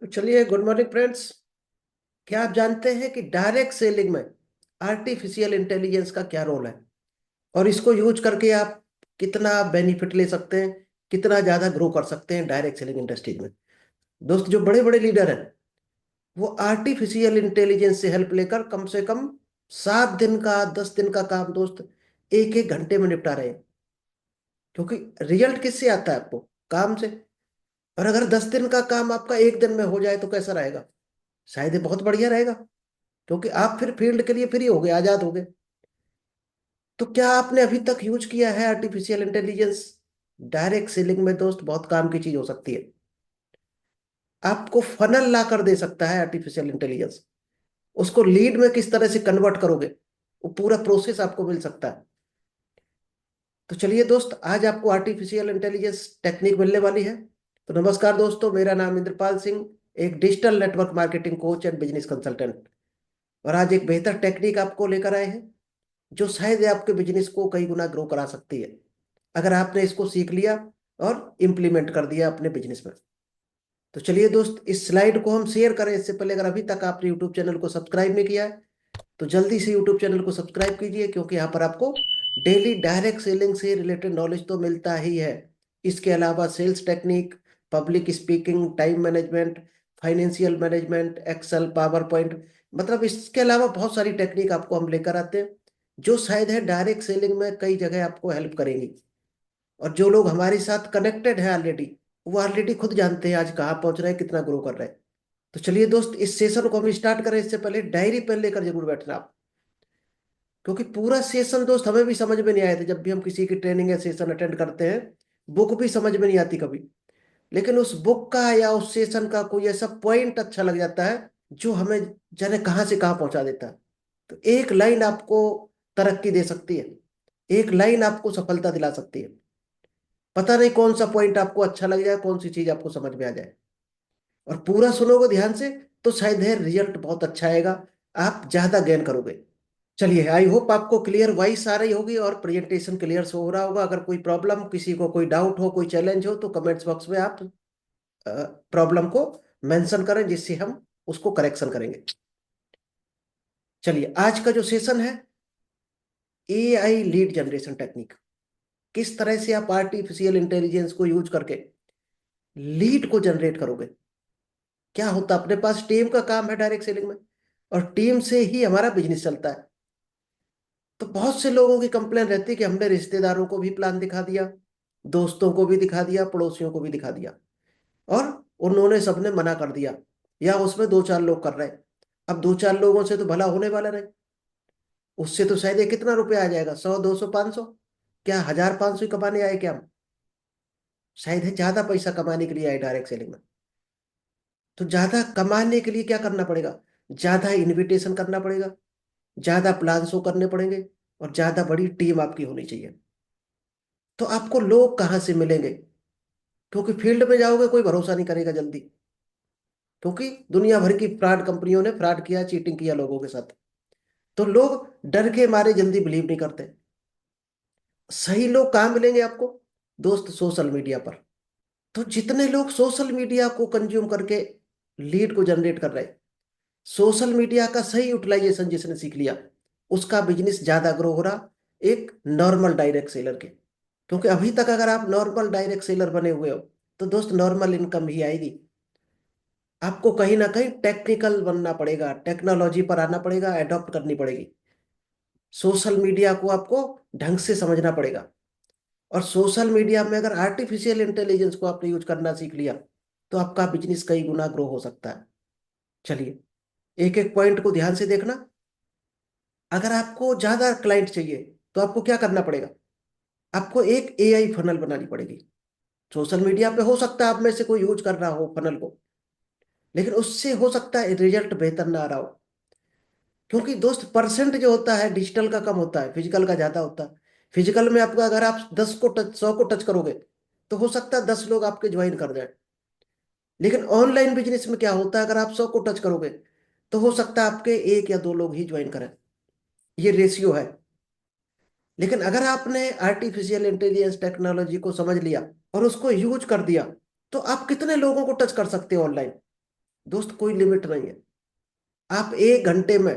तो चलिए, good morning friends. क्या आप जानते हैं कि डायरेक्ट सेलिंग में आर्टिफिशियल इंटेलिजेंस का क्या रोल है और इसको यूज करके आप कितना बेनिफिट ले सकते हैं, कितना ज्यादा ग्रो कर सकते हैं डायरेक्ट सेलिंग इंडस्ट्री में। दोस्त, जो बड़े बड़े लीडर हैं वो आर्टिफिशियल इंटेलिजेंस से हेल्प लेकर कम से कम 7 दिन का 10 दिन का काम दोस्त एक एक घंटे में निपटा रहे हैं। क्योंकि रिजल्ट किससे आता है? आपको काम से। और अगर 10 दिन का काम आपका एक दिन में हो जाए तो कैसा रहेगा? शायद ये बहुत बढ़िया रहेगा, क्योंकि आप फिर फील्ड के लिए फ्री हो गए, आजाद हो गए। तो क्या आपने अभी तक यूज किया है आर्टिफिशियल इंटेलिजेंस? डायरेक्ट सेलिंग में दोस्त बहुत काम की चीज हो सकती है। आपको फनल ला कर दे सकता है आर्टिफिशियल इंटेलिजेंस। उसको लीड में किस तरह से कन्वर्ट करोगे, वो पूरा प्रोसेस आपको मिल सकता है। तो चलिए दोस्त, आज आपको आर्टिफिशियल इंटेलिजेंस टेक्निक मिलने वाली है। तो नमस्कार दोस्तों, मेरा नाम इंद्रपाल सिंह, एक digital network marketing coach and business consultant. और आज एक बेहतर टेक्निक आपको लेकर आए हैं जो शायद ये आपके बिजनेस को कई गुना ग्रो करा सकती है, अगर आपने इसको सीख लिया और इम्प्लीमेंट कर दिया अपने बिजनेस में। तो चलिए दोस्त, इस स्लाइड को हम शेयर करें इससे पहले अगर अभी तक आपने यूट्यूब चैनल को सब्सक्राइब नहीं किया है तो जल्दी से यूट्यूब चैनल को सब्सक्राइब कीजिए, क्योंकि यहाँ पर आपको डेली डायरेक्ट सेलिंग से रिलेटेड नॉलेज तो मिलता ही है। इसके अलावा sales technique, public speaking, time management, financial management, Excel, PowerPoint, मतलब इसके अलावा बहुत सारी टेक्निक आपको हम लेकर आते हैं जो शायद है डायरेक्ट सेलिंग में कई जगह आपको हेल्प करेंगी। और जो लोग हमारे साथ कनेक्टेड है ऑलरेडी, वो ऑलरेडी खुद जानते हैं आज कहाँ पहुंच रहे हैं, कितना ग्रो कर रहे हैं। तो चलिए दोस्त, इस सेशन को हम स्टार्ट करें इससे पहले डायरी पेन लेकर जरूर बैठना आप। क्योंकि पूरा सेशन दोस्त हमें भी समझ में नहीं आया था, जब भी हम किसी की ट्रेनिंग या सेशन अटेंड करते हैं बुक भी समझ में नहीं आती कभी। लेकिन उस बुक का या उस सेशन का कोई ऐसा पॉइंट अच्छा लग जाता है जो हमें जाने कहाँ से कहाँ पहुंचा देता है। तो एक लाइन आपको तरक्की दे सकती है, एक लाइन आपको सफलता दिला सकती है। पता नहीं कौन सा पॉइंट आपको अच्छा लग जाए, कौन सी चीज आपको समझ में आ जाए। और पूरा सुनोगे ध्यान से तो शायद है रिजल्ट बहुत अच्छा आएगा, आप ज्यादा गेन करोगे। चलिए, आई होप आपको क्लियर वॉइस आ रही होगी और प्रेजेंटेशन क्लियर से हो रहा होगा। अगर कोई प्रॉब्लम, किसी को कोई डाउट हो, कोई चैलेंज हो तो कमेंट्स बॉक्स में आप प्रॉब्लम को मेंशन करें, जिससे हम उसको करेक्शन करेंगे। चलिए, आज का जो सेशन है, एआई लीड जनरेशन टेक्निक। किस तरह से आप आर्टिफिशियल इंटेलिजेंस को यूज करके लीड को जनरेट करोगे। क्या होता है, अपने पास टीम का काम है डायरेक्ट सेलिंग में, और टीम से ही हमारा बिजनेस चलता है। तो बहुत से लोगों की कंप्लेन रहती है कि हमने रिश्तेदारों को भी प्लान दिखा दिया, दोस्तों को भी दिखा दिया, पड़ोसियों को भी दिखा दिया, और उन्होंने सबने मना कर दिया, या उसमें दो चार लोग कर रहे हैं। अब दो चार लोगों से तो भला होने वाला नहीं, उससे तो शायद ये कितना रुपया आ जाएगा, 100, 200, 500, क्या 1000, 500 ही कमाने आए क्या हम? शायद है ज्यादा पैसा कमाने के लिए आए डायरेक्ट सेलिंग में। तो ज्यादा कमाने के लिए क्या करना पड़ेगा? ज्यादा इनविटेशन करना पड़ेगा, ज्यादा प्लान शो करने पड़ेंगे, और ज्यादा बड़ी टीम आपकी होनी चाहिए। तो आपको लोग कहाँ से मिलेंगे? क्योंकि फील्ड में जाओगे कोई भरोसा नहीं करेगा जल्दी, क्योंकि दुनिया भर की फ्रॉड कंपनियों ने फ्रॉड किया, चीटिंग किया लोगों के साथ। तो लोग डर के मारे जल्दी बिलीव नहीं करते। सही लोग कहाँ मिलेंगे आपको? दोस्त, सोशल मीडिया पर। तो जितने लोग सोशल मीडिया को कंज्यूम करके लीड को जनरेट कर रहे हैं, सोशल मीडिया का सही यूटिलाइजेशन जिसने सीख लिया, उसका बिजनेस ज्यादा ग्रो हो रहा एक नॉर्मल डायरेक्ट सेलर के। क्योंकि अभी तक अगर आप नॉर्मल डायरेक्ट सेलर बने हुए हो तो दोस्त नॉर्मल इनकम ही आएगी। आपको कहीं ना कहीं टेक्निकल बनना पड़ेगा, टेक्नोलॉजी पर आना पड़ेगा, एडॉप्ट करनी पड़ेगी। सोशल मीडिया को आपको ढंग से समझना पड़ेगा। और सोशल मीडिया में अगर आर्टिफिशियल इंटेलिजेंस को आपने यूज करना सीख लिया तो आपका बिजनेस कई गुना ग्रो हो सकता है। चलिए, एक एक पॉइंट को ध्यान से देखना। अगर आपको ज्यादा क्लाइंट चाहिए तो आपको क्या करना पड़ेगा? आपको एक एआई फनल बनानी पड़ेगी। सोशल मीडिया पे हो सकता है आप में से कोई यूज कर रहा हो फनल को, लेकिन उससे हो सकता है रिजल्ट बेहतर ना आ रहा हो। क्योंकि दोस्त परसेंट जो होता है डिजिटल का कम होता है, फिजिकल का ज्यादा होता है। फिजिकल में आपका अगर आप 10 को टच 100 को टच करोगे तो हो सकता है 10 लोग आपके ज्वाइन कर जाए। लेकिन ऑनलाइन बिजनेस में क्या होता है, अगर आप 100 को टच करोगे तो हो सकता है आपके एक या दो लोग ही ज्वाइन करें। ये रेशियो है। लेकिन अगर आपने आर्टिफिशियल इंटेलिजेंस टेक्नोलॉजी को समझ लिया और उसको यूज कर दिया तो आप कितने लोगों को टच कर सकते हो ऑनलाइन? दोस्त कोई लिमिट नहीं है। आप 1 घंटे में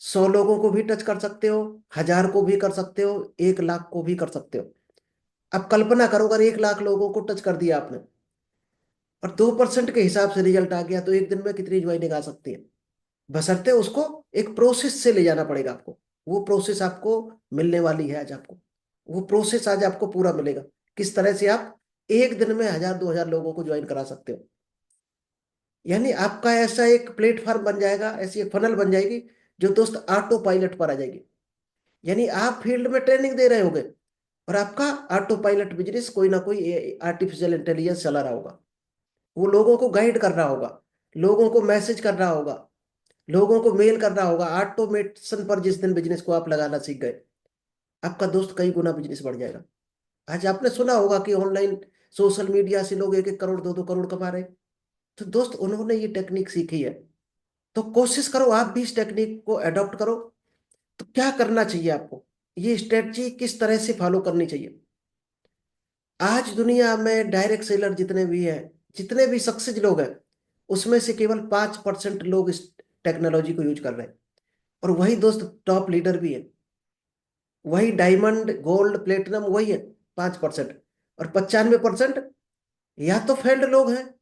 100 लोगों को भी टच कर सकते हो, 1000 को भी कर सकते हो, 1 लाख को भी कर सकते हो। अब कल्पना करो अगर 1 लाख लोगों को टच कर दिया आपने और 2% के हिसाब से रिजल्ट आ गया, तो एक दिन में कितनी ज्वाइनिंग आ सकती है? बशर्ते उसको एक प्रोसेस से ले जाना पड़ेगा आपको। वो प्रोसेस आपको मिलने वाली है आज आपको। वो प्रोसेस आज आपको पूरा मिलेगा, किस तरह से आप एक दिन में 1000 2000 लोगों को ज्वाइन करा सकते हो। यानी आपका ऐसा एक प्लेटफॉर्म बन जाएगा, ऐसी एक फनल बन जाएगी जो दोस्त ऑटो पायलट पर आ जाएगी। यानी आप फील्ड में ट्रेनिंग दे रहे होगे और आपका ऑटो पायलट बिजनेस कोई ना कोई आर्टिफिशियल इंटेलिजेंस चला रहा होगा। वो लोगों को गाइड कर रहा होगा, लोगों को मैसेज कर रहा होगा, लोगों को मेल कर रहा होगा। ऑटोमेशन पर जिस दिन बिजनेस को आप लगाना सीख गए, आपका दोस्त कई गुना बिजनेस बढ़ जाएगा। आज आपने सुना होगा कि ऑनलाइन सोशल मीडिया से लोग 1 1 करोड़ 2 2 करोड़ कमा रहे हैं। तो दोस्त उन्होंने ये टेक्निक सीखी है, तो कोशिश करो आप भी इस टेक्निक को अडॉप्ट करो। तो क्या करना चाहिए आपको, ये स्ट्रेटजी किस तरह से फॉलो करनी चाहिए? आज दुनिया में डायरेक्ट सेलर जितने भी हैं, जितने भी सक्सेस लोग हैं, उसमें से केवल 5% लोग इस टेक्नोलॉजी को यूज कर रहे हैं। और वही दोस्त टॉप लीडर भी है। वही डायमंड गोल्ड प्लेटिनम वही है, 5%। और 95% या तो फेल्ड लोग हैं,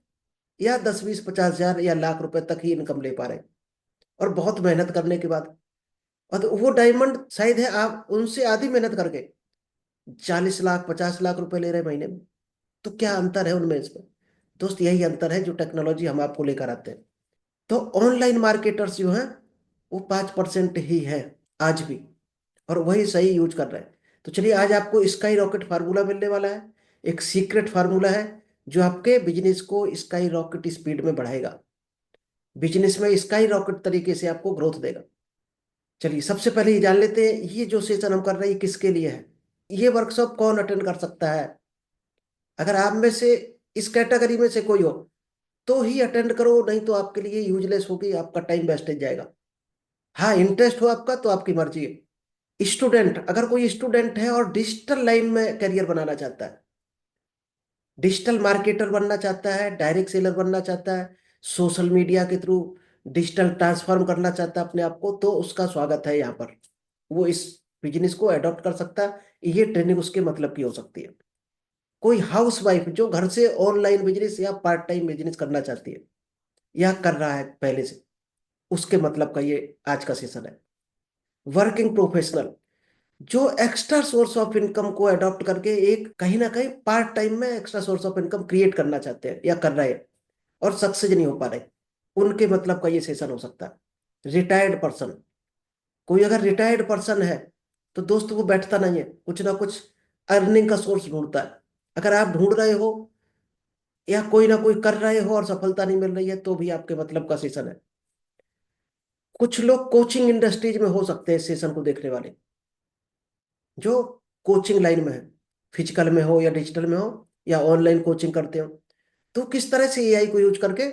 या 10 20 50 हजार या लाख रुपए तक ही इनकम ले पा रहे हैं, और बहुत मेहनत करने के बाद। और तो वो डायमंड शायद है आप उनसे आधी मेहनत करके 40 लाख 50 लाख रुपए ले रहे हैं महीने में। तो क्या अंतर है उनमें इसमें? दोस्त यही अंतर है जो टेक्नोलॉजी हम आपको लेकर आते हैं। तो ऑनलाइन मार्केटर्स जो हैं वो 5% ही है आज भी, और वही सही यूज कर रहे हैं। तो चलिए आज आपको स्काई रॉकेट फार्मूला मिलने वाला है। एक सीक्रेट फार्मूला है जो आपके बिजनेस को स्काई रॉकेट स्पीड में बढ़ाएगा, बिजनेस में स्काई रॉकेट तरीके से आपको ग्रोथ देगा। चलिए सबसे पहले ये जान लेते हैं ये जो सेशन हम कर रहे हैं ये किसके लिए है। ये वर्कशॉप कौन अटेंड कर सकता है? अगर आप में से इस कैटेगरी में से कोई हो तो ही अटेंड करो, नहीं तो आपके लिए यूजलेस होगी, आपका टाइम वेस्टेज जाएगा। हाँ, इंटरेस्ट हो आपका तो आपकी मर्जी है। स्टूडेंट, अगर कोई स्टूडेंट है और डिजिटल लाइन में करियर बनाना चाहता है, डिजिटल मार्केटर बनना चाहता है, डायरेक्ट सेलर बनना चाहता है, सोशल मीडिया के थ्रू डिजिटल ट्रांसफॉर्म करना चाहता है अपने आप को, तो उसका स्वागत है यहाँ पर। वो इस बिजनेस को अडॉप्ट कर सकता है। ये ट्रेनिंग उसके मतलब की हो सकती है। कोई हाउस वाइफ जो घर से ऑनलाइन बिजनेस या पार्ट टाइम बिजनेस करना चाहती है या कर रहा है पहले से, उसके मतलब का ये आज का सेशन है। वर्किंग प्रोफेशनल जो एक्स्ट्रा सोर्स ऑफ इनकम को अडॉप्ट करके एक कहीं ना कहीं पार्ट टाइम में extra source of income create करना चाहते हैं या कर रहे हैं और सक्सेस नहीं हो पा रहे, उनके मतलब का ये सेशन हो सकता है। रिटायर्ड पर्सन, कोई अगर रिटायर्ड पर्सन है तो दोस्त वो बैठता नहीं है, कुछ ना कुछ अर्निंग का सोर्स ढूंढता है। अगर आप ढूंढ रहे हो या कोई ना कोई कर रहे हो और सफलता नहीं मिल रही है, तो भी आपके मतलब का सेशन है। कुछ लोग कोचिंग इंडस्ट्रीज में हो सकते हैं इस सेशन को देखने वाले, जो कोचिंग लाइन में है, फिजिकल में हो या डिजिटल में हो या ऑनलाइन कोचिंग करते हो। तो किस तरह से एआई को यूज करके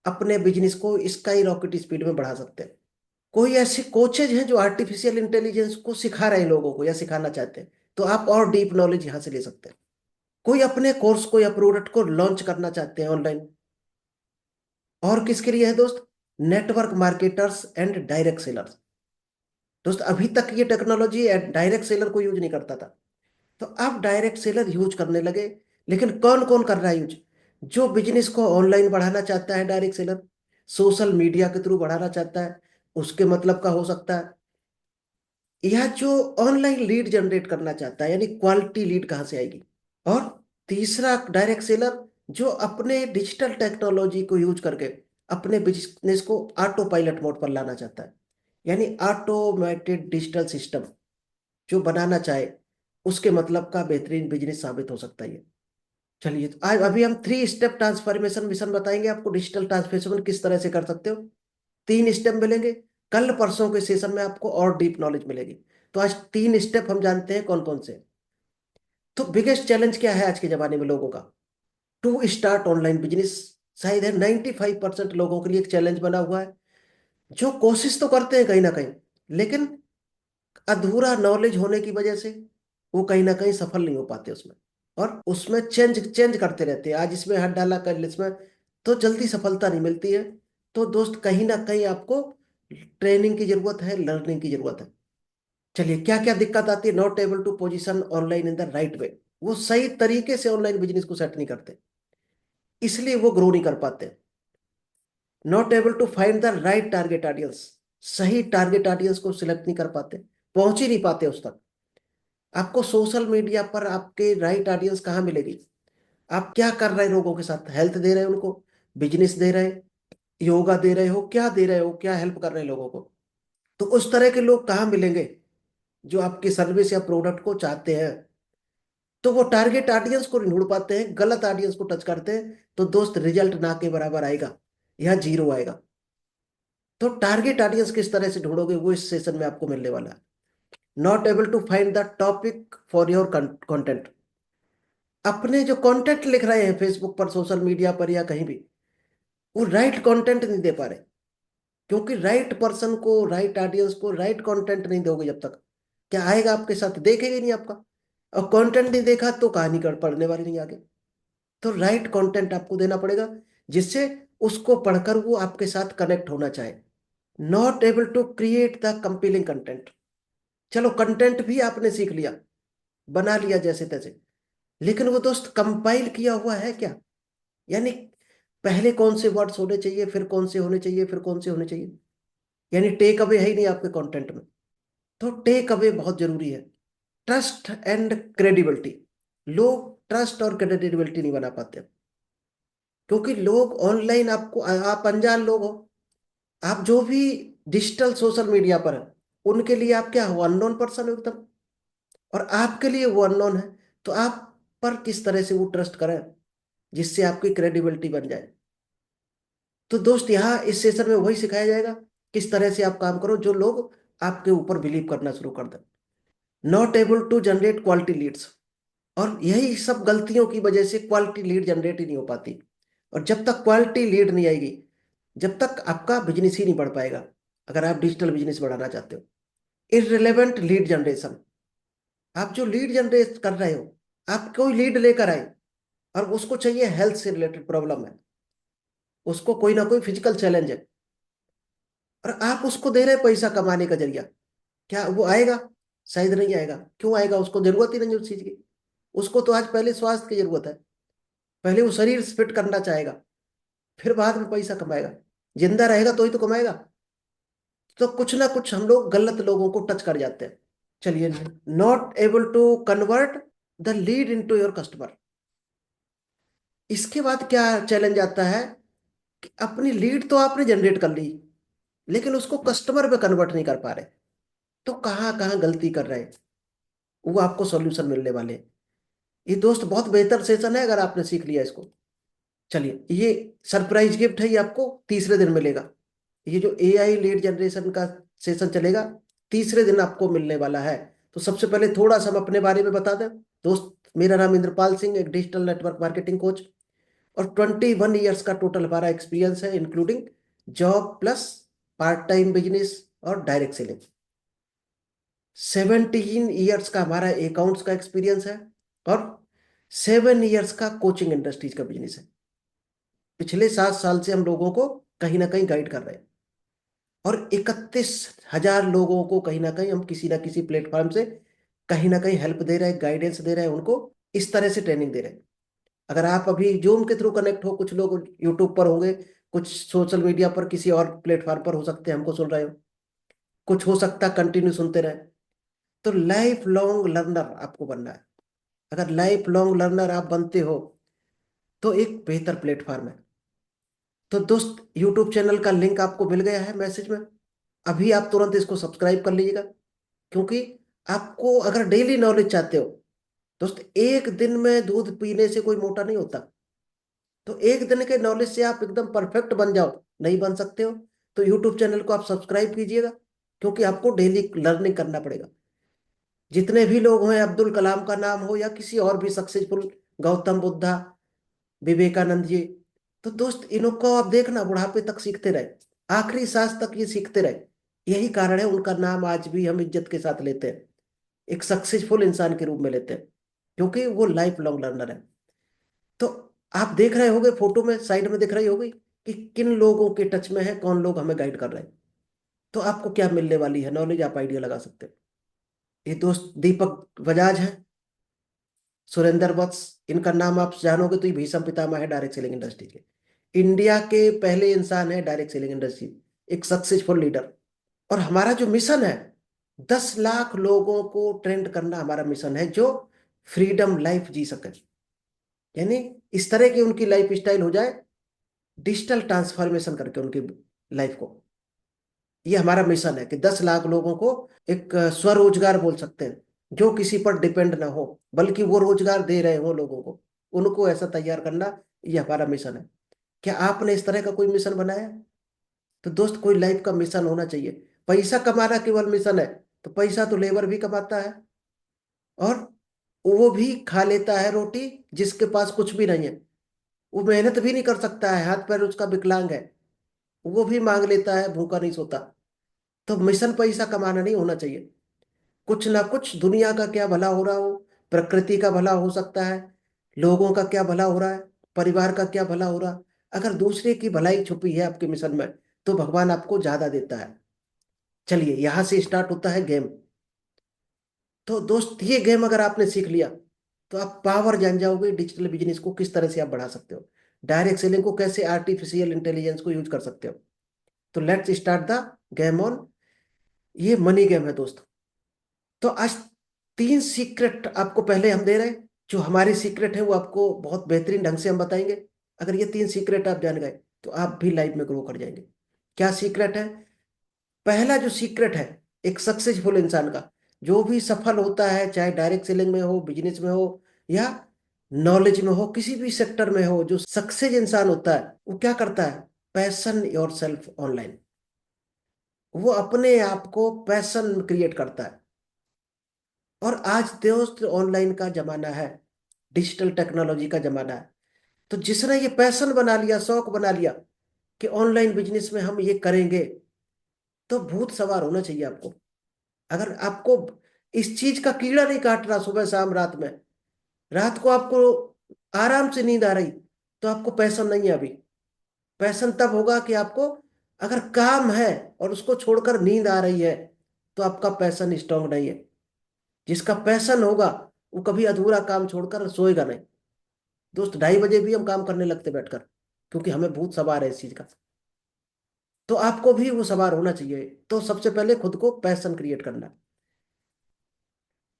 अपने बिजनेस को स्काई रॉकेट स्पीड में बढ़ा सकते हैं। कोई ऐसे कोचेज हैं जो आर्टिफिशियल इंटेलिजेंस को सिखा रहे हैं लोगों को या सिखाना चाहते हैं, तो आप और डीप नॉलेज यहाँ से ले सकते हैं। कोई अपने कोर्स को या प्रोडक्ट को लॉन्च करना चाहते हैं ऑनलाइन। और किसके लिए है दोस्त? Network marketers and direct sellers. दोस्त अभी तक ये टेक्नोलॉजी डायरेक्ट सेलर को यूज नहीं करता था, तो अब डायरेक्ट सेलर यूज करने लगे। लेकिन कौन कौन कर रहा है यूज? जो बिजनेस को ऑनलाइन बढ़ाना चाहता है डायरेक्ट सेलर, सोशल मीडिया के थ्रू बढ़ाना चाहता है, उसके मतलब का हो सकता है। या जो ऑनलाइन लीड जनरेट करना चाहता है, यानी क्वालिटी लीड कहाँ से आएगी। और तीसरा डायरेक्ट सेलर जो अपने डिजिटल टेक्नोलॉजी को यूज करके अपने बिजनेस को ऑटो पायलट मोड पर लाना चाहता है, यानी ऑटोमेटेड डिजिटल सिस्टम जो बनाना चाहे, उसके मतलब का बेहतरीन बिजनेस साबित हो सकता है ये। चलिए तो आज अभी हम 3 स्टेप ट्रांसफॉर्मेशन मिशन बताएंगे आपको, डिजिटल ट्रांसफॉर्मेशन किस तरह से कर सकते हो। 3 स्टेप मिलेंगे। कल परसों के सेशन में आपको और डीप नॉलेज मिलेगी। तो आज 3 स्टेप हम जानते हैं कौन कौन से। तो बिगेस्ट चैलेंज क्या है आज के जमाने में लोगों का? To start online business. शायद है 95% लोगों के लिए एक चैलेंज बना हुआ है, जो कोशिश तो करते हैं कहीं ना कहीं, लेकिन अधूरा नॉलेज होने की वजह से वो कहीं ना कहीं सफल नहीं हो पाते उसमें। और उसमें चेंज चेंज करते रहते हैं, आज इसमें हाथ डाला कल इसमें। तो जल्दी सफलता नहीं मिलती है। तो दोस्त कहीं ना कहीं आपको ट्रेनिंग की जरूरत है, लर्निंग की जरूरत है। चलिए, क्या क्या दिक्कत आती है? Not able to position online in the right way. वो सही तरीके से ऑनलाइन बिजनेस को सेट नहीं करते, इसलिए वो ग्रो नहीं कर पाते। Not able to find the right target audience. सही टारगेट ऑडियंस को सिलेक्ट नहीं कर पाते, पहुंच ही नहीं पाते उस तक। आपको सोशल मीडिया पर आपके राइट ऑडियंस कहाँ मिलेगी? आप क्या कर रहे हैं लोगों के साथ? हेल्थ दे रहे हैं उनको, बिजनेस दे रहे हैं, योगा दे रहे हो, क्या दे रहे हो, क्या हेल्प कर रहे हैं लोगों को? तो उस तरह के लोग कहाँ मिलेंगे जो आपकी सर्विस या प्रोडक्ट को चाहते हैं? तो वो टारगेट ऑडियंस को नहीं ढूंढ पाते हैं, गलत ऑडियंस को टच करते हैं, तो दोस्त रिजल्ट ना के बराबर आएगा या जीरो आएगा। तो टारगेट ऑडियंस किस तरह से ढूंढोगे, वो इस सेशन में आपको मिलने वाला है। Not able to find the topic for your content. अपने जो कंटेंट लिख रहे हैं फेसबुक पर, सोशल मीडिया पर या कहीं भी, वो राइट कंटेंट नहीं दे पा रहे। क्योंकि राइट पर्सन को, राइट ऑडियंस को राइट कंटेंट नहीं दोगे जब तक, क्या आएगा आपके साथ? देखेगा ही नहीं आपका। और कंटेंट नहीं देखा तो कहानी कर पढ़ने वाली नहीं आगे। तो राइट कंटेंट आपको देना पड़ेगा, जिससे उसको पढ़कर वो आपके साथ कनेक्ट होना चाहे। Not able to create the compelling content. चलो, कंटेंट भी आपने सीख लिया, बना लिया जैसे तैसे, लेकिन वो दोस्त कंपाइल किया हुआ है क्या? यानी पहले कौन से वर्ड्स होने चाहिए, फिर कौन से होने चाहिए, फिर कौन से होने चाहिए। यानी टेक अवे है ही नहीं आपके कंटेंट में। तो टेक अवे बहुत जरूरी है। Trust and credibility. लोग ट्रस्ट और क्रेडिबिलिटी नहीं बना पाते, क्योंकि लोग ऑनलाइन आपको, आप अनजान लोग हो। आप जो भी डिजिटल सोशल मीडिया पर है, उनके लिए आप क्या हो? अननोन पर्सन हो एकदम। और आपके लिए वो अननोन है। तो आप पर किस तरह से वो ट्रस्ट करें, जिससे आपकी क्रेडिबिलिटी बन जाए? तो दोस्त, यहाँ इस सेशन में वही सिखाया जाएगा, किस तरह से आप काम करो जो लोग आपके ऊपर बिलीव करना शुरू कर दें। Not able to generate quality leads. और यही सब गलतियों की वजह से क्वालिटी लीड जनरेट ही नहीं हो पाती। और जब तक क्वालिटी लीड नहीं आएगी, जब तक आपका बिजनेस ही नहीं बढ़ पाएगा, अगर आप डिजिटल बिजनेस बढ़ाना चाहते हो। Irrelevant lead generation. आप जो लीड जनरेट कर रहे हो, आप कोई लीड लेकर आए और उसको चाहिए, हेल्थ से रिलेटेड प्रॉब्लम है, उसको कोई ना कोई फिजिकल चैलेंज है, और आप उसको दे रहे हैं पैसा कमाने का जरिया, क्या वो आएगा? शायद नहीं आएगा। क्यों आएगा? उसको जरूरत ही नहीं उस चीज की। उसको तो आज पहले स्वास्थ्य की जरूरत है, पहले वो शरीर फिट करना चाहेगा, फिर बाद में पैसा कमाएगा। जिंदा रहेगा तो ही तो कमाएगा। तो कुछ ना कुछ हम लोग गलत लोगों को टच कर जाते हैं। चलिए, not able to convert the lead into your customer. इसके बाद क्या चैलेंज आता है कि अपनी लीड तो आपने जनरेट कर ली, लेकिन उसको कस्टमर पे कन्वर्ट नहीं कर पा रहे। तो कहाँ कहाँ गलती कर रहे हैं, वो आपको सॉल्यूशन मिलने वाले हैं। ये दोस्त बहुत बेहतर सेशन है अगर आपने सीख लिया इसको। चलिए, ये सरप्राइज गिफ्ट है, ये आपको तीसरे दिन मिलेगा। ये जो एआई लीड जनरेशन का सेशन चलेगा, तीसरे दिन आपको मिलने वाला है। तो सबसे पहले थोड़ा सा हम अपने बारे में बता दें। दोस्त, मेरा नाम इंद्रपाल सिंह, एक डिजिटल नेटवर्क मार्केटिंग कोच, और 21 ईयर्स का टोटल हमारा एक्सपीरियंस है, including job plus part time business और डायरेक्ट सेलिंग। 17 ईयर्स का हमारा अकाउंट्स का एक्सपीरियंस है, और 7 ईयर्स का कोचिंग इंडस्ट्रीज का बिजनेस है। पिछले 7 साल से हम लोगों को कहीं ना कहीं गाइड कर रहे हैं, और 31,000 लोगों को कहीं ना कहीं हम किसी ना किसी प्लेटफॉर्म से कहीं ना कहीं हेल्प दे रहे हैं, गाइडेंस दे रहे हैं उनको, इस तरह से ट्रेनिंग दे रहे हैं। अगर आप अभी जूम के थ्रू कनेक्ट हो, कुछ लोग यूट्यूब पर होंगे, कुछ सोशल मीडिया पर किसी और प्लेटफॉर्म पर हो सकते हैं हमको सुन रहे हो, कुछ हो सकता कंटिन्यू सुनते रहे। तो लाइफ लॉन्ग लर्नर आपको बनना है। अगर लाइफ लॉन्ग लर्नर आप बनते हो, तो एक बेहतर प्लेटफॉर्म है। तो दोस्त, यूट्यूब चैनल का लिंक आपको मिल गया है मैसेज में। अभी आप तुरंत इसको सब्सक्राइब कर लीजिएगा, क्योंकि आपको अगर डेली नॉलेज चाहते हो, दोस्त, एक दिन में दूध पीने से कोई मोटा नहीं होता। तो एक दिन के नॉलेज से आप एकदम परफेक्ट बन जाओ, नहीं बन सकते हो। तो यूट्यूब चैनल को आप सब्सक्राइब कीजिएगा, क्योंकि आपको डेली लर्निंग करना पड़ेगा। जितने भी लोग हैं, अब्दुल कलाम का नाम हो या किसी और भी सक्सेसफुल, गौतम बुद्धा, विवेकानंद जी, तो दोस्त इनको आप देखना, बुढ़ापे तक सीखते रहे, आखिरी सांस तक ये सीखते रहे। यही कारण है उनका नाम आज भी हम इज्जत के साथ लेते हैं, एक सक्सेसफुल इंसान के रूप में लेते हैं, क्योंकि वो लाइफ लॉन्ग लर्नर है। तो आप देख रहे होगे फोटो में, साइड में दिख रही होगी कि किन लोगों के टच में है, कौन लोग हमें गाइड कर रहे हैं। तो आपको क्या मिलने वाली है नॉलेज, आप आइडिया लगा सकते हैं। ये दोस्त दीपक बजाज है, सुरेंद्र वत्स, इनका नाम आप जानोगे तो ये भीषम पितामह है डायरेक्ट सेलिंग इंडस्ट्री के। इंडिया के पहले इंसान है डायरेक्ट सेलिंग इंडस्ट्री, एक सक्सेसफुल लीडर। और हमारा जो मिशन है, 10 लाख लोगों को ट्रेंड करना हमारा मिशन है, जो फ्रीडम लाइफ जी सके। यानी इस तरह की उनकी लाइफ स्टाइल हो जाए, डिजिटल ट्रांसफॉर्मेशन करके उनकी लाइफ को। ये हमारा मिशन है कि 10 लाख लोगों को एक स्वरोजगार बोल सकते हैं, जो किसी पर डिपेंड ना हो, बल्कि वो रोजगार दे रहे हो लोगों को, उनको ऐसा तैयार करना। ये हमारा मिशन है। क्या आपने इस तरह का कोई मिशन बनाया? तो दोस्त, कोई लाइफ का मिशन होना चाहिए। पैसा कमाना केवल मिशन है, तो पैसा तो लेबर भी कमाता है, और वो भी खा लेता है रोटी, जिसके पास कुछ भी नहीं है। वो मेहनत भी नहीं कर सकता है, हाथ पैर उसका विकलांग है, वो भी मांग लेता है, भूखा नहीं सोता। तो मिशन पैसा कमाना नहीं होना चाहिए। कुछ ना कुछ दुनिया का क्या भला हो रहा हो, प्रकृति का भला हो सकता है, लोगों का क्या भला हो रहा है, परिवार का क्या भला हो रहा। अगर दूसरे की भलाई छुपी है आपके मिशन में, तो भगवान आपको ज्यादा देता है। चलिए, यहां से स्टार्ट होता है गेम। तो दोस्त, ये गेम अगर आपने सीख लिया, तो आप पावर जान जाओगे डिजिटल बिजनेस को किस तरह से आप बढ़ा सकते हो, डायरेक्ट सेलिंग को कैसे आर्टिफिशियल इंटेलिजेंस को यूज कर सकते हो। तो let's start the game on. ये मनी गेम है दोस्त। तो आज 3 सीक्रेट आपको पहले हम दे रहे हैं। जो हमारी सीक्रेट है वो आपको बहुत बेहतरीन ढंग से हम बताएंगे। अगर ये 3 सीक्रेट आप जान गए, तो आप भी लाइफ में ग्रो कर जाएंगे। क्या सीक्रेट है? पहला जो सीक्रेट है एक सक्सेसफुल इंसान का, जो भी सफल होता है, चाहे डायरेक्ट सेलिंग में हो, बिजनेस में हो, या नॉलेज में हो, किसी भी सेक्टर में हो, जो सक्सेस इंसान होता है वो क्या करता है? Passion your self online. वो अपने आप को पैशन क्रिएट करता है। और आज दोस्त ऑनलाइन का जमाना है, डिजिटल टेक्नोलॉजी का जमाना है। तो जिसने ये पैशन बना लिया, शौक बना लिया कि ऑनलाइन बिजनेस में हम ये करेंगे, तो भूत सवार होना चाहिए आपको। अगर आपको इस चीज का कीड़ा नहीं काट रहा सुबह शाम रात में, रात को आपको आराम से नींद आ रही, तो आपको पैशन नहीं है अभी। पैशन तब होगा कि आपको अगर काम है और उसको छोड़कर नींद आ रही है, तो आपका पैशन स्ट्रांग नहीं है। जिसका पैशन होगा, वो कभी अधूरा काम छोड़कर सोएगा नहीं। दोस्त, 2:30 बजे भी हम काम करने लगते बैठकर, क्योंकि हमें भूत सवार है इस चीज का। तो आपको भी वो सवार होना चाहिए। तो सबसे पहले खुद को पैशन क्रिएट करना।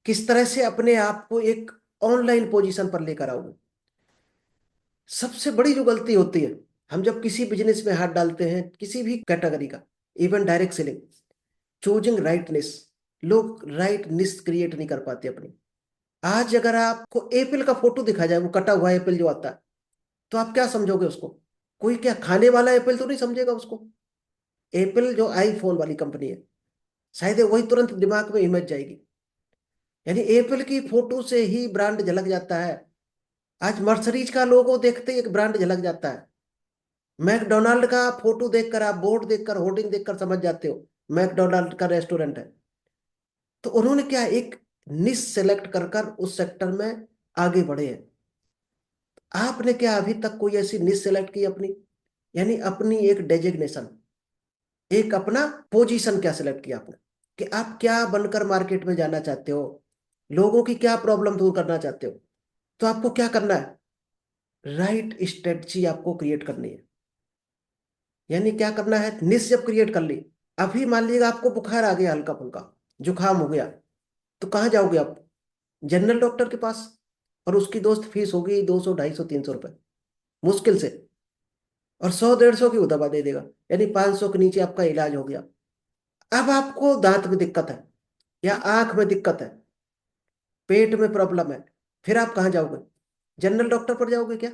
किस तरह से अपने आप को एक ऑनलाइन पोजीशन पर लेकर आओगे? सबसे बड़ी जो गलती होती है, हम जब किसी बिजनेस में हाथ डालते हैं, किसी भी कैटेगरी का, even direct selling, choosing rightness, लोग राइट निश क्रिएट नहीं कर पाते अपनी। आज अगर आपको एप्पल का फोटो दिखा जाए, वो कटा हुआ एप्पल जो आता है, तो आप क्या समझोगे उसको? कोई क्या खाने वाला एप्पल तो नहीं समझेगा उसको। एप्पल जो आईफोन वाली कंपनी है, शायद वही तुरंत दिमाग में इमेज जाएगी। यानी एप्पल की फोटो से ही ब्रांड झलक जाता है। आज मर्सरीज का लोगो देखते ही एक ब्रांड झलक जाता है। मैकडोनाल्ड का फोटो देखकर, आप बोर्ड देखकर, होर्डिंग देखकर समझ जाते हो मैकडोनाल्ड का रेस्टोरेंट है। तो उन्होंने क्या, एक निश सेलेक्ट कर कर उस सेक्टर में आगे बढ़े हैं। आपने क्या अभी तक कोई ऐसी निश सेलेक्ट की अपनी? यानी अपनी एक डेजिग्नेशन, एक अपना पोजीशन क्या सिलेक्ट किया आपने, कि आप क्या बनकर मार्केट में जाना चाहते हो, लोगों की क्या प्रॉब्लम दूर करना चाहते हो। तो आपको क्या करना है? राइट स्ट्रेटजी आपको क्रिएट करनी है। यानी क्या करना है? निश जब क्रिएट कर ली, अभी मान लीजिएगा आपको बुखार आ गया, हल्का फुल्का जुकाम हो गया, तो कहाँ जाओगे आप? जनरल डॉक्टर के पास। और उसकी दोस्त फीस होगी 200, 250, 300 रुपए मुश्किल से। और 100, 150 की वो दवा दे देगा, यानी 500 के नीचे आपका इलाज हो गया। अब आपको दांत में दिक्कत है, या आंख में दिक्कत है, पेट में प्रॉब्लम है, फिर आप कहाँ जाओगे? जनरल डॉक्टर पर जाओगे क्या?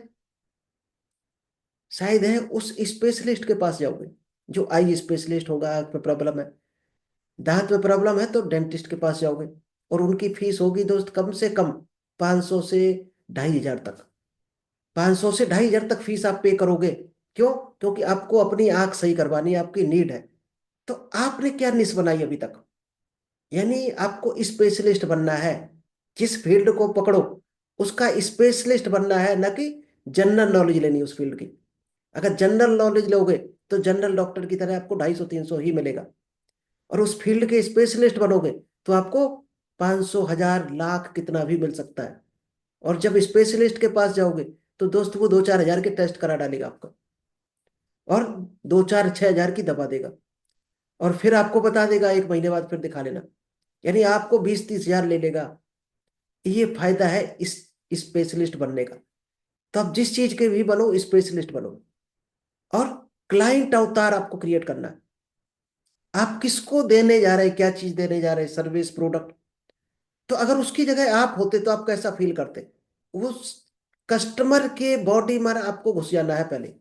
शायद है उस स्पेशलिस्ट के पास जाओगे, जो आई स्पेशलिस्ट होगा। आंख में प्रॉब्लम है, दांत में प्रॉब्लम है, तो डेंटिस्ट के पास जाओगे। और उनकी फीस होगी दोस्त कम से कम 500 से 2,500 तक। 500 से 2,500 तक फीस आप पे करोगे। क्यों? क्योंकि आपको अपनी आंख सही करवानी है, आपकी नीड है। तो आपने क्या निश बनाई अभी तक? यानी आपको स्पेशलिस्ट बनना है। जिस फील्ड को पकड़ो, उसका स्पेशलिस्ट बनना है, ना कि जनरल नॉलेज लेनी है उस फील्ड की। अगर जनरल नॉलेज लोगे तो जनरल डॉक्टर की तरह आपको 250-300 ही मिलेगा। और उस फील्ड के स्पेशलिस्ट बनोगे तो आपको 500, 1000, लाख कितना भी मिल सकता है। और जब स्पेशलिस्ट के पास जाओगे तो दोस्त वो 2-4 हजार के टेस्ट करा डालेगा आपका, और 2-4-6 हजार की दवा देगा, और फिर आपको बता देगा 1 महीने बाद फिर दिखा लेना। यानी आपको 20-30 हजार ले लेगा। ये फायदा है इस स्पेशलिस्ट बनने का। तो आप जिस चीज के भी बनो स्पेशलिस्ट बनो। और क्लाइंट अवतार आपको क्रिएट करना है। आप किसको देने जा रहे हैं, क्या चीज देने जा रहे हैं, सर्विस, प्रोडक्ट। तो अगर उसकी जगह आप होते तो आप कैसा फील करते। उस कस्टमर के बॉडी में आपको घुस जाना है पहले,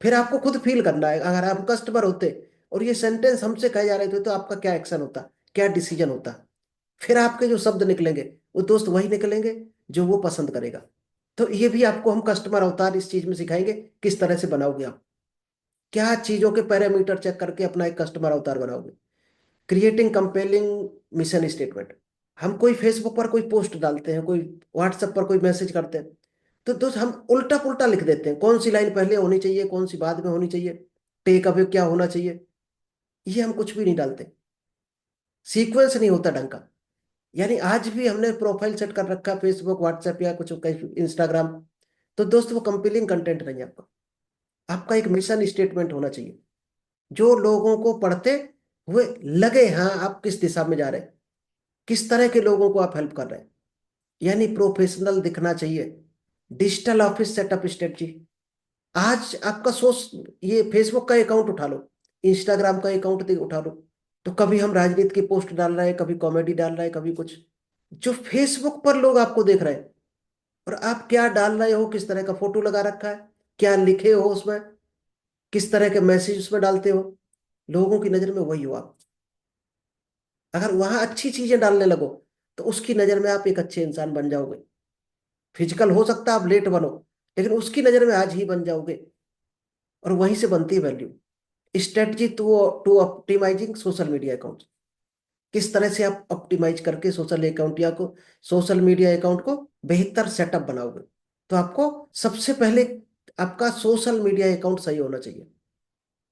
फिर आपको खुद फील करना है। अगर आप कस्टमर होते और ये सेंटेंस हमसे कहे जा रहे थे तो आपका क्या एक्शन होता, क्या डिसीजन होता। फिर आपके जो शब्द निकलेंगे वो दोस्त वही निकलेंगे जो वो पसंद करेगा। तो ये भी आपको हम कस्टमर अवतार इस चीज में सिखाएंगे, किस तरह से बनाओगे आप, क्या चीजों के पैरामीटर चेक करके अपना एक कस्टमर अवतार बनाओगे। Creating compelling mission statement. हम कोई फेसबुक पर कोई पोस्ट डालते हैं, कोई व्हाट्सएप पर कोई मैसेज करते हैं, तो दोस्त हम उल्टा पुल्टा लिख देते हैं, कौन सी लाइन पहले होनी चाहिए, कौन सी बाद में होनी चाहिए, टेक अवे क्या होना चाहिए, ये हम कुछ भी नहीं डालते। सीक्वेंस नहीं होता ढंग का। यानी आज भी हमने प्रोफाइल सेट कर रखा फेसबुक, व्हाट्सएप या कुछ इंस्टाग्राम, तो दोस्त वो कंपेलिंग कंटेंट नहीं है आपका। आपका एक मिशन स्टेटमेंट होना चाहिए जो लोगों को पढ़ते हुए लगे हाँ आप किस दिशा में जा रहे हैं, किस तरह के लोगों को आप हेल्प कर रहे हैं। यानी प्रोफेशनल दिखना चाहिए। Digital office setup strategy. आज आपका सोच, ये फेसबुक का अकाउंट उठा लो, इंस्टाग्राम का अकाउंट उठा लो, तो कभी हम राजनीति की पोस्ट डाल रहे हैं, कभी कॉमेडी डाल रहे हैं, कभी कुछ। जो फेसबुक पर लोग आपको देख रहे हैं, और आप क्या डाल रहे हो, किस तरह का फोटो लगा रखा है, क्या लिखे हो उसमें, किस तरह के मैसेज उसमें डालते हो, लोगों की नजर में वही हो आप। अगर वहां अच्छी चीजें डालने लगो तो उसकी नजर में आप एक अच्छे इंसान बन जाओगे। फिजिकल हो सकता है आप लेट बनो, लेकिन उसकी नजर में आज ही बन जाओगे। और वहीं से बनती है value. Strategy to to optimising social media account. किस तरह से आप ऑप्टिमाइज करके सोशल मीडिया अकाउंट को बेहतर सेटअप बनाओगे। तो आपको सबसे पहले आपका सोशल मीडिया अकाउंट सही होना चाहिए।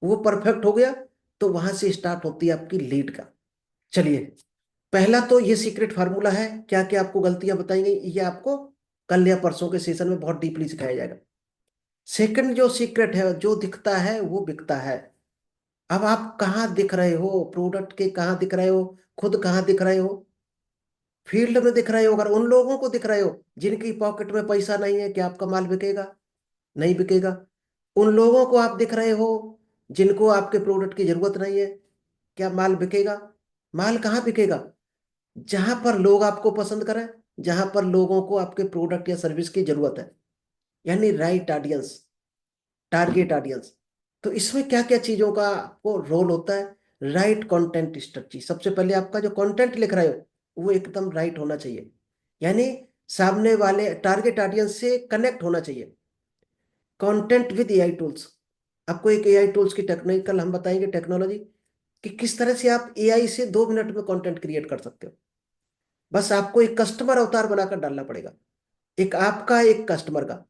वो परफेक्ट हो गया तो वहां से स्टार्ट होती है आपकी लीड का। चलिए, पहला तो ये सीक्रेट फार्मूला है, क्या क्या आपको गलतियां बताई गई ये आपको कल या परसों के सेशन में बहुत डीपली सिखाया जाएगा। सेकंड जो सीक्रेट है, जो दिखता है वो बिकता है। अब आप कहाँ दिख रहे हो, प्रोडक्ट के कहाँ दिख रहे हो, खुद कहाँ दिख रहे हो। फील्ड में दिख रहे हो, अगर उन लोगों को दिख रहे हो जिनकी पॉकेट में पैसा नहीं है, क्या आपका माल बिकेगा, नहीं बिकेगा। उन लोगों को आप दिख रहे हो जिनको आपके प्रोडक्ट की जरूरत नहीं है, क्या माल बिकेगा। माल कहाँ बिकेगा, जहां पर लोग आपको पसंद करें, जहां पर लोगों को आपके प्रोडक्ट या सर्विस की जरूरत है। यानी राइट ऑडियंस, टारगेट ऑडियंस। तो इसमें क्या क्या चीजों का आपको रोल होता है। Right content structure. सबसे पहले आपका जो कंटेंट लिख रहे हो वो एकदम राइट होना चाहिए। यानी सामने वाले टारगेट ऑडियंस से कनेक्ट होना चाहिए। Content with AI tools. आपको एक एआई टूल्स की टेक्निकल हम बताएंगे, टेक्नोलॉजी कि किस तरह से आप एआई से 2 मिनट में कंटेंट क्रिएट कर सकते हो। बस आपको एक कस्टमर अवतार बनाकर डालना पड़ेगा, एक आपका एक कस्टमर का।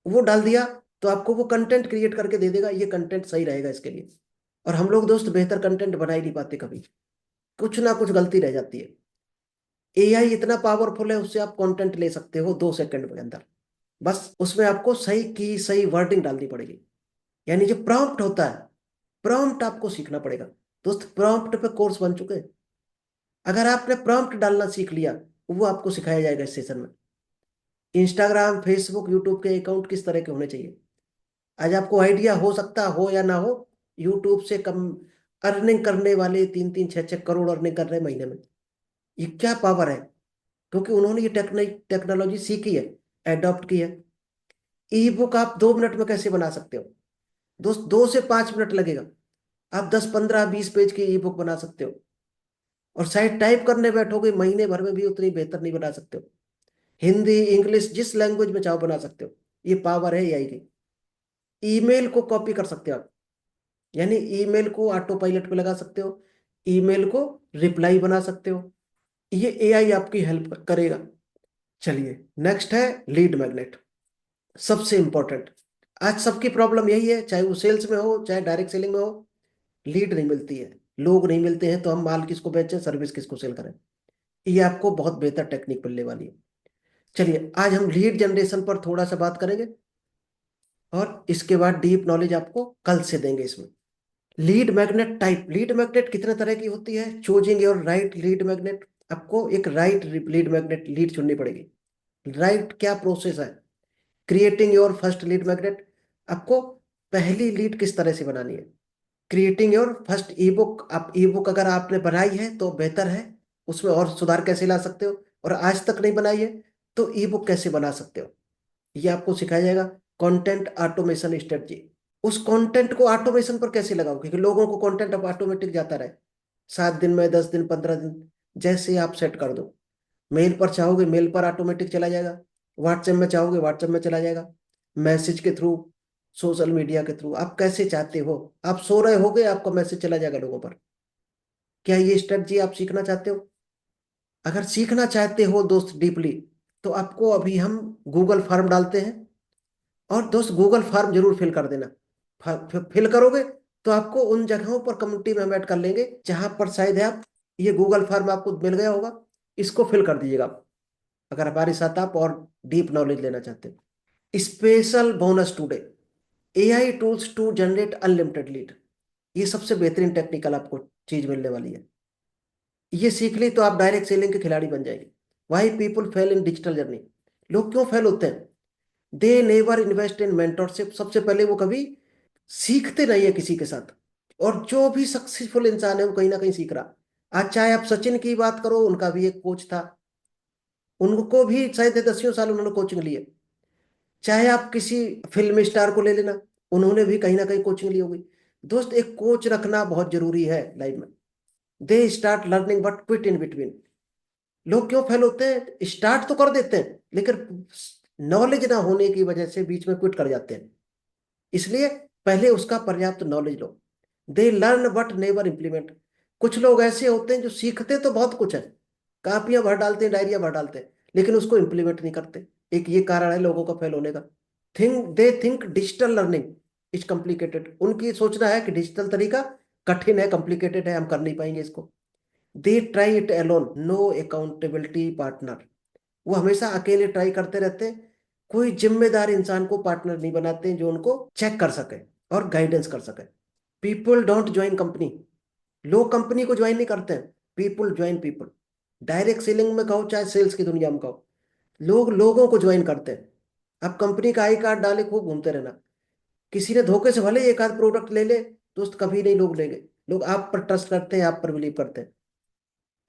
वो डाल दिया तो आपको वो कंटेंट क्रिएट करके दे देगा, ये कंटेंट सही रहेगा इसके लिए। और हम लोग दोस्त बेहतर कंटेंट बना ही नहीं पाते, कभी कुछ ना कुछ गलती रह जाती है। एआई इतना पावरफुल है, उससे आप कंटेंट ले सकते हो 2 सेकंड के अंदर। बस उसमें आपको सही की सही वर्डिंग डालनी पड़ेगी। यानी जो प्रॉम्प्ट होता है, प्रॉम्प्ट आपको सीखना पड़ेगा। दोस्त प्रॉम्प्ट पे कोर्स बन चुके हैं। अगर आपने प्रॉम्प्ट डालना सीख लिया, वो आपको सिखाया जाएगा इस सेशन में। इंस्टाग्राम, फेसबुक, यूट्यूब के अकाउंट किस तरह के होने चाहिए। आज आपको आइडिया हो सकता हो या ना हो, यूट्यूब से कम अर्निंग करने वाले 3-3, 6-6 करोड़ अर्निंग कर रहे हैं महीने में। ये क्या पावर है, क्योंकि उन्होंने ये टेक्नोलॉजी सीखी है, एडॉप्ट की है। ई बुक आप 2 मिनट में कैसे बना सकते हो दोस्त, 2 से 5 मिनट लगेगा। आप 10-15-20 पेज की ई बुक बना सकते हो। और शायद टाइप करने बैठोगे महीने भर में भी उतनी बेहतर नहीं बना सकते हो। हिंदी, इंग्लिश, जिस लैंग्वेज में चाहो बना सकते हो। ये पावर है एआई की। ईमेल को कॉपी कर सकते हो आप। यानी ईमेल को ऑटो पायलट पे लगा सकते हो, ईमेल को रिप्लाई बना सकते हो। ये एआई आपकी हेल्प करेगा। चलिए, नेक्स्ट है लीड मैग्नेट। सबसे इंपॉर्टेंट, आज सबकी प्रॉब्लम यही है, चाहे वो सेल्स में हो चाहे डायरेक्ट सेलिंग में हो, लीड नहीं मिलती है, लोग नहीं मिलते हैं, तो हम माल किसको बेचें, सर्विस किसको सेल करें। ये आपको बहुत बेहतर टेक्निक मिलने वाली है। चलिए आज हम लीड जनरेशन पर थोड़ा सा बात करेंगे, और इसके बाद डीप नॉलेज आपको कल से देंगे इसमें। Lead magnet type, lead magnet कितने तरह की होती है, choosing your right lead magnet. आपको एक राइट लीड मैग्नेट लीड चुननी पड़ेगी। राइट क्या प्रोसेस है, creating your first lead magnet, आपको पहली लीड किस तरह से बनानी है। Creating your first E book, आप ई बुक अगर आपने बनाई है तो बेहतर है, उसमें और सुधार कैसे ला सकते हो, और आज तक नहीं बनाई है तो ई बुक कैसे बना सकते हो, ये आपको सिखाया जाएगा। कंटेंट ऑटोमेशन स्ट्रेटजी, उस कंटेंट को ऑटोमेशन पर कैसे लगाओ, क्योंकि लोगों को कंटेंट अब ऑटोमेटिक जाता रहे, 7 दिन में, 10 दिन, 15 दिन, जैसे आप सेट कर दो। मेल पर चाहोगे मेल पर ऑटोमेटिक चला जाएगा, व्हाट्सएप में चाहोगे व्हाट्सएप में चला जाएगा, मैसेज के थ्रू, सोशल मीडिया के थ्रू, आप कैसे चाहते हो। आप सो रहे होगे आपका मैसेज चला जाएगा लोगों पर। क्या ये स्ट्रेटजी आप सीखना चाहते हो? अगर सीखना चाहते हो दोस्त डीपली, तो आपको अभी हम गूगल फॉर्म डालते हैं, और दोस्त गूगल फॉर्म जरूर फिल कर देना। फिल करोगे तो आपको उन जगहों पर कम्युनिटी में हम ऐड कर लेंगे जहां पर शायद है आप, ये गूगल फॉर्म आपको मिल गया होगा, इसको फिल कर दीजिएगा आप, अगर हमारे साथ आप और डीप नॉलेज लेना चाहते हो। Special bonus today, AI tools to generate unlimited lead, ये सबसे बेहतरीन टेक्निकल आपको चीज मिलने वाली है। ये सीख ली तो आप डायरेक्ट सेलिंग के खिलाड़ी बन जाएंगे। Why people fail in digital journey, लोग क्यों फेल होते हैं, they never invest in mentorship, सबसे पहले वो कभी सीखते नहीं है किसी के साथ। और जो भी सक्सेसफुल इंसान है वो कहीं ना कहीं सीख रहा। आज चाहे आप सचिन की बात करो, उनका भी एक कोच था, उनको भी शायद 10 साल उन्होंने कोचिंग ली है। चाहे आप किसी फिल्म स्टार को ले लेना, उन्होंने भी कहीं ना कहीं कोचिंग ली होगी। दोस्त एक कोच रखना बहुत जरूरी है लाइफ में। They start learning but quit in between, लोग क्यों फेल होते हैं, स्टार्ट तो कर देते हैं लेकिन नॉलेज ना होने की वजह से बीच में क्विट कर जाते हैं। इसलिए पहले उसका पर्याप्त knowledge low. They learn but never implement, कुछ लोग ऐसे होते हैं जो सीखते तो बहुत कुछ है, कापियां भर डालते हैं, डायरिया भर डालते हैं, लेकिन उसको इम्प्लीमेंट नहीं करते। एक ये कारण है लोगों का फेल होने का। They think digital learning is complicated, उनकी सोचना है कि डिजिटल तरीका कठिन है, कॉम्प्लिकेटेड है, हम कर नहीं पाएंगे इसको। They try it alone, no accountability partner, वो हमेशा अकेले ट्राई करते रहते हैं, कोई जिम्मेदार इंसान को पार्टनर नहीं बनाते जो उनको चेक कर सके और गाइडेंस कर सके। पीपल डोंट ज्वाइन कंपनी, लोग कंपनी को ज्वाइन नहीं करते हैं, people join people. Direct selling में कहो चाहे सेल्स की दुनिया में कहो, लोग लोगों को ज्वाइन करते हैं। आप कंपनी का आई कार्ड डाले खूब घूमते रहना, किसी ने धोखे से भले ही एक आध प्रोडक्ट ले ले, दोस्त कभी नहीं लोग लेंगे। लोग आप पर ट्रस्ट करते हैं, आप पर बिलीव करते हैं।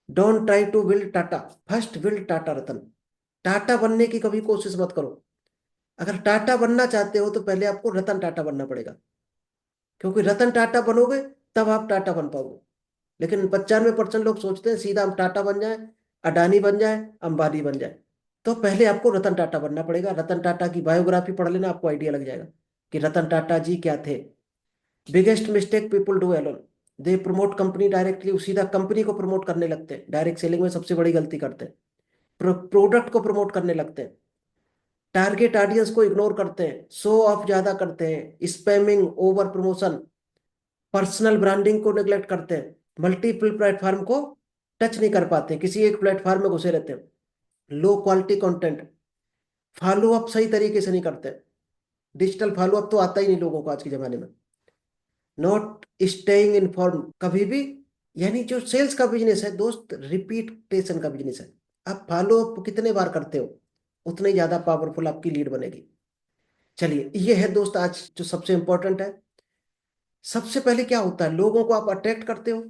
Don't try to build Tata, first build Tata Ratan, Tata बनने की कभी कोशिश मत करो। अगर टाटा बनना चाहते हो तो पहले आपको रतन टाटा बनना पड़ेगा, क्योंकि रतन टाटा बनोगे तब आप टाटा बन पाओगे। लेकिन 95% लोग सोचते हैं सीधा हम टाटा बन जाए, अडानी बन जाए, अंबानी बन जाए। तो पहले आपको रतन टाटा बनना पड़ेगा। रतन टाटा की बायोग्राफी पढ़ लेना, आपको आइडिया लग जाएगा कि रतन टाटा जी क्या थे। Biggest mistake people do alone, they promote company directly, सीधा कंपनी को प्रमोट करने लगते हैं, डायरेक्ट सेलिंग में सबसे बड़ी गलती करते हैं। प्रोडक्ट को प्रमोट करने लगते हैं, टारगेट ऑडियंस को इग्नोर करते हैं, शो ऑफ ज्यादा करते हैं, spamming, over promotion, personal branding को नेग्लेक्ट करते हैं, मल्टीपल प्लेटफॉर्म को टच नहीं कर पाते, किसी एक प्लेटफॉर्म में घुसे रहते हैं, low quality content, follow up सही तरीके से नहीं करते, डिजिटल फॉलो अप तो आता ही नहीं लोगों को आज के जमाने में, नॉट स्टेइंग इन्फॉर्म कभी भी। यानी जो सेल्स का बिजनेस है दोस्त, रिपीटेशन का बिजनेस है। आप फॉलो अप कितने बार करते हो, उतनी ही ज्यादा पावरफुल आपकी लीड बनेगी। चलिए ये है दोस्त आज जो सबसे इंपॉर्टेंट है। सबसे पहले क्या होता है, लोगों को आप अट्रैक्ट करते हो,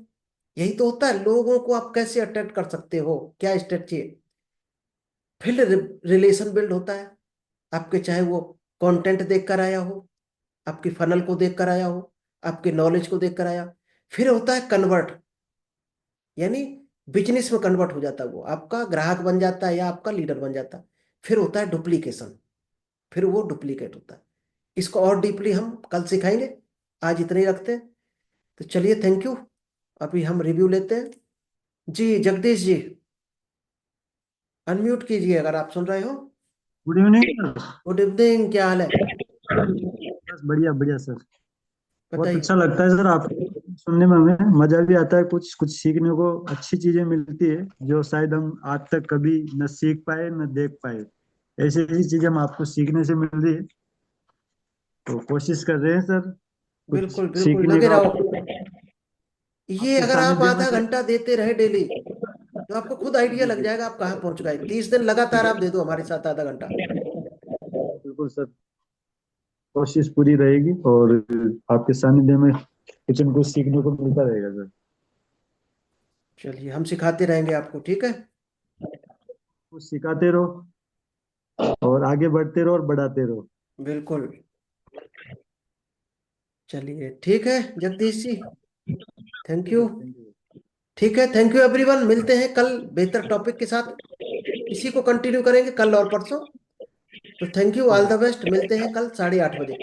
यही तो होता है, लोगों को आप कैसे अट्रैक्ट कर सकते हो, क्या स्ट्रेटजी है। फिर रिलेशन बिल्ड होता है, आपके चाहे वो कंटेंट देख कर आया हो, आपकी फनल को देख कर आया हो, आपके नॉलेज को देख कर आया। फिर होता है कन्वर्ट, यानी बिजनेस में कन्वर्ट हो जाता है, वो आपका ग्राहक बन जाता है या आपका लीडर बन जाता है। फिर होता है डुप्लीकेशन, फिर वो डुप्लीकेट होता है। इसको और डीपली हम कल सिखाएंगे, आज इतने ही रखते हैं। तो चलिए थैंक यू, अभी हम रिव्यू लेते हैं। जी जगदीश जी, अनम्यूट कीजिए अगर आप सुन रहे हो। Good evening sir. Good evening, क्या हाल है? बस बढ़िया बढ़िया सर। बहुत बताइए। अच्छा लगता है सर, आप सुनने में हमें मजा भी आता है, कुछ कुछ सीखने को अच्छी चीजें मिलती है जो शायद हम आज तक कभी न सीख पाए न देख पाए। ऐसी ऐसी चीजें हम आपको सीखने से मिल रही है, तो कोशिश कर रहे हैं सर कुछ बिल्कुल बिल्कुल, सीखने लगे का रहो। आपके ये आपके अगर आप सानिध्य में आधा सर। घंटा देते रहे डेली, तो आपको खुद आइडिया जी लग जी, जाएगा आप कहाँ पहुंच गए। 30 दिन लगातार आप दे दो हमारे साथ आधा घंटा। बिल्कुल सर, कोशिश पूरी रहेगी और आपके सानिध्य में कुछ न कुछ सीखने को मिलता रहेगा सर। चलिए, हम सिखाते रहेंगे आपको, ठीक है। कुछ सिखाते रहो और आगे बढ़ते रहो और बढ़ाते रहो। बिल्कुल। चलिए ठीक है Jagdish ji. Thank thank you you. Sir, thank you. ठीक है, थैंक यू एवरीवन, मिलते हैं कल बेहतर टॉपिक के साथ। इसी को कंटिन्यू करेंगे कल और परसों। तो थैंक यू, ठीक ऑल है, द बेस्ट, मिलते हैं कल 8:30 बजे।